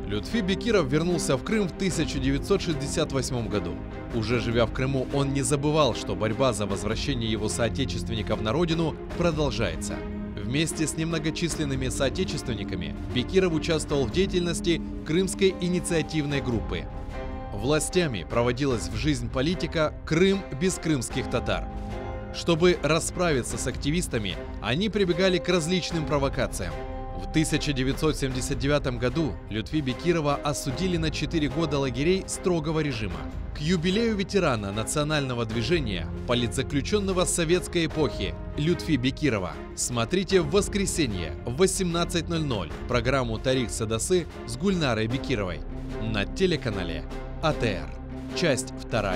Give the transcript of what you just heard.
Лютфи Бекиров вернулся в Крым в 1968 году. Уже живя в Крыму, он не забывал, что борьба за возвращение его соотечественников на родину продолжается. Вместе с немногочисленными соотечественниками Бекиров участвовал в деятельности Крымской инициативной группы. Властями проводилась в жизнь политика «Крым без крымских татар». Чтобы расправиться с активистами, они прибегали к различным провокациям. В 1979 году Лютфи Бекирова осудили на 4 года лагерей строгого режима. К юбилею ветерана национального движения, политзаключенного советской эпохи Лютфи Бекирова, смотрите в воскресенье в 18:00 программу «Тарих Садасы» с Гульнарой Бекировой на телеканале АТР. Часть 2.